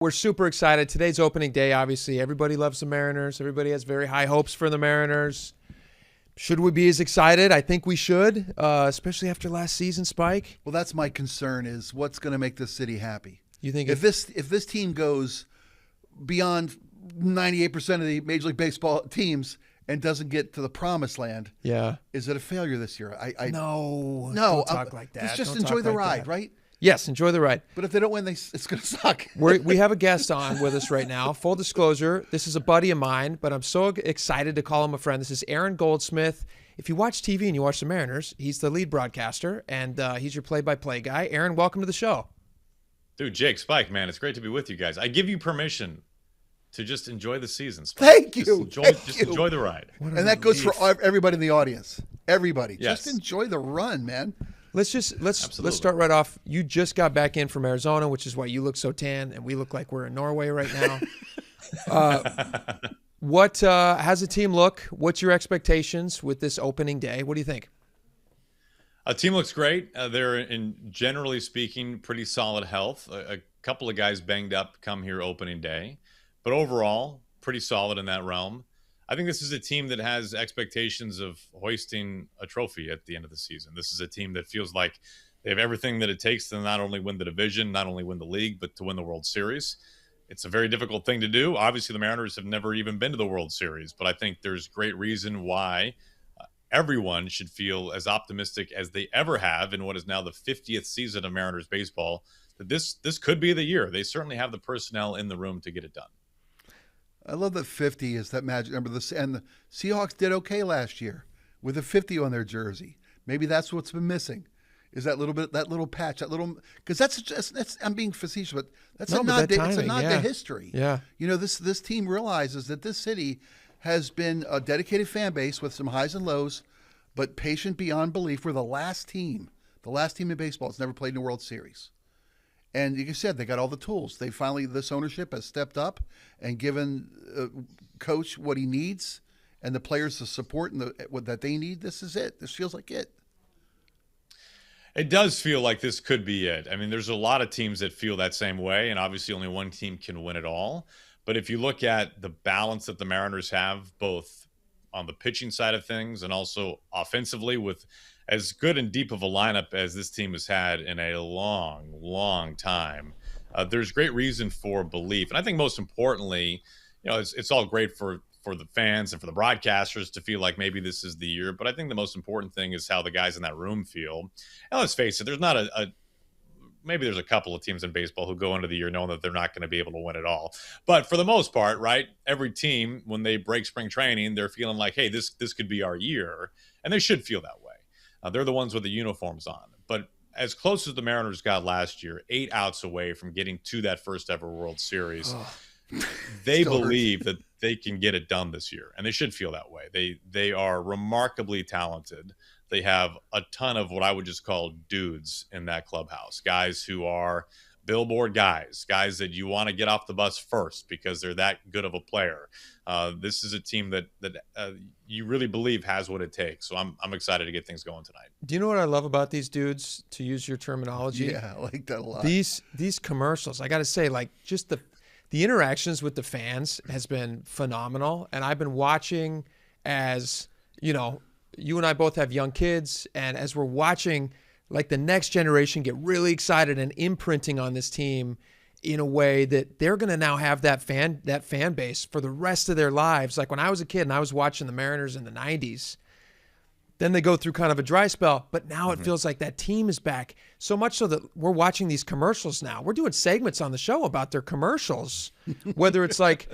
We're super excited. Today's opening day, obviously. Everybody loves the Mariners. Everybody has very high hopes for the Mariners. Should we be as excited? I think we should, especially after last season, Spike. Well, that's my concern is what's going to make this city happy. You think if this team goes beyond 98% of the Major League Baseball teams and doesn't get to the promised land, is it a failure this year? No, don't talk like that. Just Don't enjoy talk the like ride, that. right? Yes, enjoy the ride. But if they don't win, it's going to suck. We have a guest on with us right now. Full disclosure, this is a buddy of mine, but I'm so excited to call him a friend. This is Aaron Goldsmith. If you watch TV and you watch the Mariners, he's the lead broadcaster, and he's your play-by-play guy. Aaron, welcome to the show. Dude, Jake, Spike, man, it's great to be with you guys. I give you permission to just enjoy the season, Spike. Thank you. Just enjoy the ride. And that goes for everybody in the audience. Everybody. Yes. Just enjoy the run, man. Let's start right off. You just got back in from Arizona, which is why you look so tan, and we look like we're in Norway right now. How's the team look? What's your expectations with this opening day? What do you think? Team looks great. They're, in generally speaking, pretty solid health. A couple of guys banged up come here opening day. But overall, pretty solid in that realm. I think this is a team that has expectations of hoisting a trophy at the end of the season. This is a team that feels like they have everything that it takes to not only win the division, not only win the league, but to win the World Series. It's a very difficult thing to do. Obviously, the Mariners have never even been to the World Series, but I think there's great reason why everyone should feel as optimistic as they ever have in what is now the 50th season of Mariners baseball, that this could be the year. They certainly have the personnel in the room to get it done. I love that 50 is that magic number. And the Seahawks did okay last year with a 50 on their jersey. Maybe that's what's been missing, is that little patch, because that's I'm being facetious, but it's a nod to history. Yeah. You know, this team realizes that this city has been a dedicated fan base with some highs and lows, but patient beyond belief. We're the last team in baseball that's never played in a World Series. And like you said, they got all the tools. This ownership has stepped up and given coach what he needs and the players the support that they need. This is it. This feels like it. It does feel like this could be it. I mean, there's a lot of teams that feel that same way, and obviously only one team can win it all. But if you look at the balance that the Mariners have, both on the pitching side of things and also offensively, with as good and deep of a lineup as this team has had in a long, long time, there's great reason for belief. And I think most importantly, it's all great for the fans and for the broadcasters to feel like maybe this is the year. But I think the most important thing is how the guys in that room feel. And let's face it, there's not maybe there's a couple of teams in baseball who go into the year knowing that they're not going to be able to win it all. But for the most part, right, every team, when they break spring training, they're feeling like, hey, this could be our year. And they should feel that way. They're the ones with the uniforms on. But as close as the Mariners got last year, 8 outs away from getting to that first ever World Series, they believe that they can get it done this year. And they should feel that way. They are remarkably talented. They have a ton of what I would just call dudes in that clubhouse, guys who are billboard guys that you want to get off the bus first because they're that good of a player. This is a team that you really believe has what it takes. So I'm excited to get things going tonight. Do you know what I love about these dudes, to use your terminology? Yeah, I like that a lot. These commercials, I got to say, like, just the interactions with the fans has been phenomenal. And I've been watching as, you and I both have young kids, and as we're watching, like, the next generation get really excited and imprinting on this team in a way that they're going to now have that fan base for the rest of their lives. Like when I was a kid and I was watching the Mariners in the 90s, then they go through kind of a dry spell, but now it feels like that team is back. So much so that we're watching these commercials now. We're doing segments on the show about their commercials, whether it's like,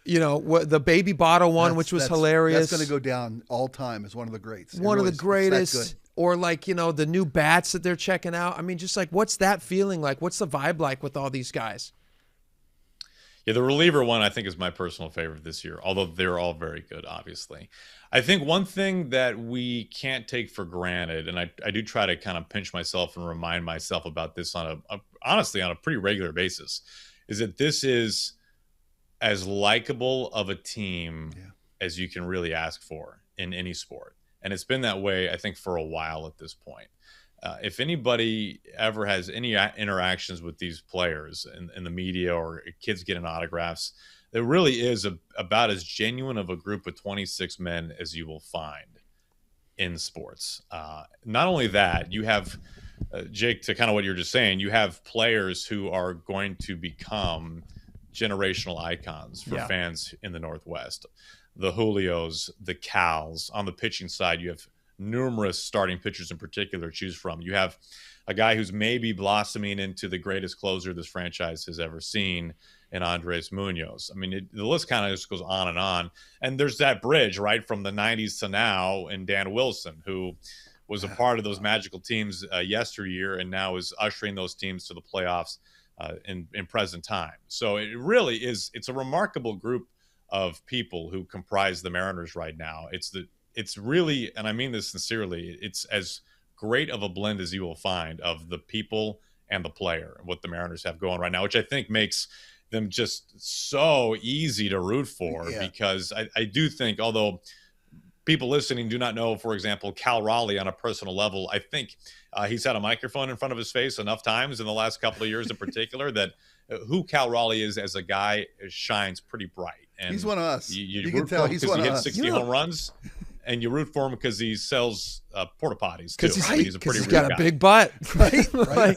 the baby bottle one, which was hilarious. That's going to go down all time as one of the greats. One of the greatest. Or like, the new bats that they're checking out. I mean, just like, what's that feeling like? What's the vibe like with all these guys? Yeah, the reliever one I think is my personal favorite this year, although they're all very good, obviously. I think one thing that we can't take for granted, and I do try to kind of pinch myself and remind myself about this honestly on a pretty regular basis, is that this is as likable of a team as you can really ask for in any sport. And it's been that way, I think, for a while at this point. if anybody ever has any interactions with these players in the media or kids getting autographs, it really is about as genuine of a group of 26 men as you will find in sports. Not only that, you have, Jake, to kind of what you're just saying, you have players who are going to become generational icons for fans in the Northwest. The Julios, the Cals. On the pitching side, you have numerous starting pitchers in particular to choose from. You have a guy who's maybe blossoming into the greatest closer this franchise has ever seen in Andres Munoz. I mean, the list kind of just goes on and on. And there's that bridge, right, from the 90s to now, and Dan Wilson, who was a part of those magical teams yesteryear and now is ushering those teams to the playoffs in present time. So it really is, it's a remarkable group of people who comprise the Mariners right now. It's really, and I mean this sincerely, it's as great of a blend as you will find of the people and the player and what the Mariners have going right now, which I think makes them just so easy to root for. Because I do think, although people listening do not know, for example, Cal Raleigh on a personal level, I think he's had a microphone in front of his face enough times in the last couple of years in particular that who Cal Raleigh is as a guy shines pretty bright. And he's one of us. You can tell he's one of us. He hits 60 home runs, and you root for him because he sells porta potties too. Because he's a pretty he's real got guy. a big butt. Right.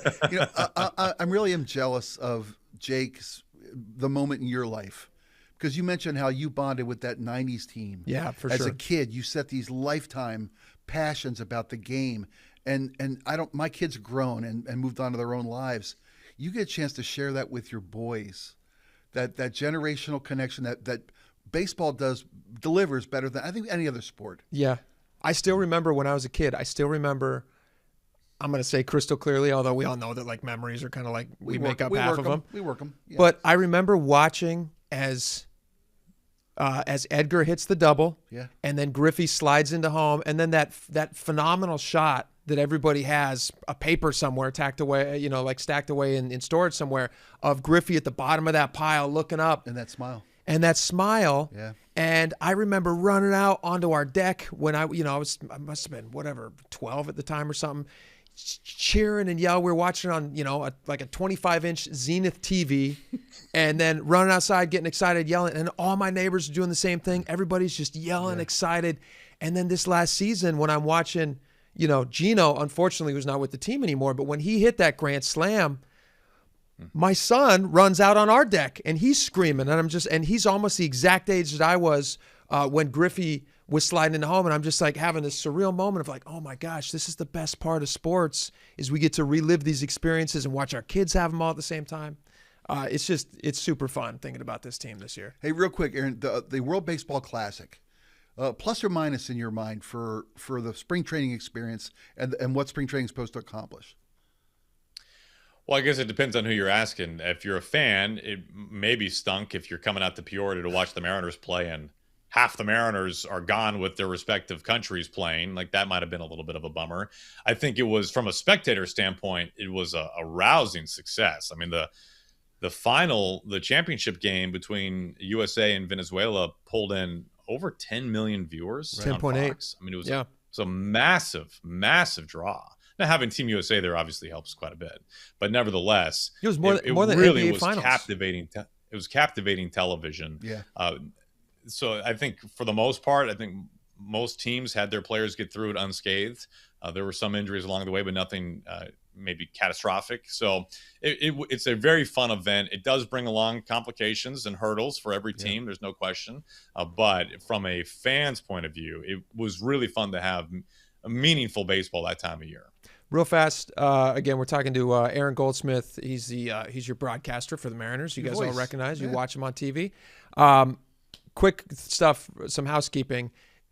I really am jealous of Jake's the moment in your life, because you mentioned how you bonded with that 90s team. Yeah, for As sure. a kid, you set these lifetime passions about the game. And my kids are grown and moved on to their own lives. You get a chance to share that with your boys, that generational connection that baseball delivers better than I think any other sport. Yeah. I still remember when I was a kid, I'm going to say crystal clearly, although we all know that like memories are kind of like we make up half of them. We work them. Yeah. But I remember watching as Edgar hits the double, and then Griffey slides into home, and then that phenomenal shot that everybody has a paper somewhere stacked away in storage somewhere of Griffey at the bottom of that pile looking up. And that smile. Yeah. And I remember running out onto our deck when I must have been 12 at the time or something, cheering and yelling. We were watching on, like a 25-inch Zenith TV and then running outside, getting excited, yelling. And all my neighbors are doing the same thing. Everybody's just yelling, excited. And then this last season when I'm watching, Gino, unfortunately, who's not with the team anymore, but when he hit that grand slam, my son runs out on our deck and he's screaming, and he's almost the exact age that I was when Griffey was sliding into home, and I'm just like having this surreal moment of like, oh my gosh, this is the best part of sports, is we get to relive these experiences and watch our kids have them all at the same time. It's super fun thinking about this team this year. Hey, real quick, Aaron, the World Baseball Classic, plus or minus in your mind for the spring training experience and what spring training is supposed to accomplish? Well, I guess it depends on who you're asking. If you're a fan, it maybe stunk if you're coming out to Peoria to watch the Mariners play and half the Mariners are gone with their respective countries playing. Like, that might have been a little bit of a bummer. I think it was, from a spectator standpoint, it was a rousing success. I mean, the championship game between USA and Venezuela pulled in over 10 million viewers. 10.8. I mean, it was a massive, massive draw. Now, having Team USA there obviously helps quite a bit, but nevertheless, it was more than really NBA was finals. captivating. It was captivating television. Yeah. So I think for the most part, I think most teams had their players get through it unscathed. There were some injuries along the way, but nothing maybe catastrophic. So it's a very fun event. It does bring along complications and hurdles for every team. There's no question. But from a fan's point of view, it was really fun to have a meaningful baseball that time of year. Real fast, again, we're talking to Aaron Goldsmith. He's your broadcaster for the Mariners. You guys all recognize. You watch him on TV. Quick stuff, some housekeeping.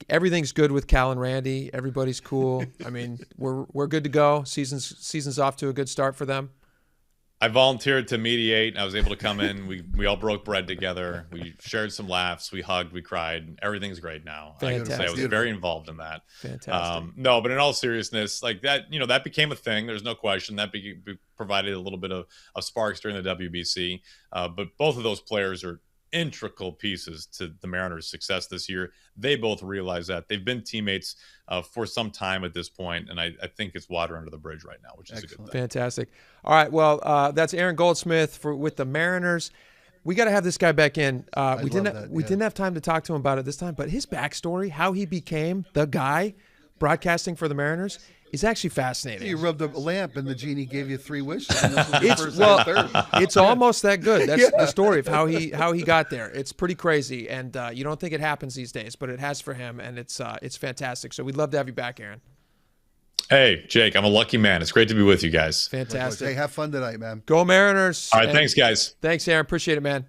Everything's good with Cal and Randy. Everybody's cool. I mean, we're good to go. Season's off to a good start for them. I volunteered to mediate. I was able to come in. We all broke bread together. We shared some laughs. We hugged. We cried. Everything's great now. Fantastic. I was very involved in that. Fantastic. No, but in all seriousness, like that, that became a thing. There's no question that provided a little bit of sparks during the WBC. But both of those players are integral pieces to the Mariners' success this year. They both realize that. They've been teammates for some time at this point, and I think it's water under the bridge right now, which is a good thing. Fantastic. All right, well, that's Aaron Goldsmith with the Mariners. We got to have this guy back in. We didn't have time to talk to him about it this time, but his backstory, how he became the guy broadcasting for the Mariners, is actually fascinating. You rubbed a lamp and the genie gave you 3 wishes. And this was your first and third. It's almost that good. That's the story of how he got there. It's pretty crazy, and you don't think it happens these days, but it has for him, and it's fantastic. So we'd love to have you back, Aaron. Hey, Jake, I'm a lucky man. It's great to be with you guys. Fantastic. Hey, have fun tonight, man. Go Mariners. All right, thanks, guys. Thanks, Aaron. Appreciate it, man.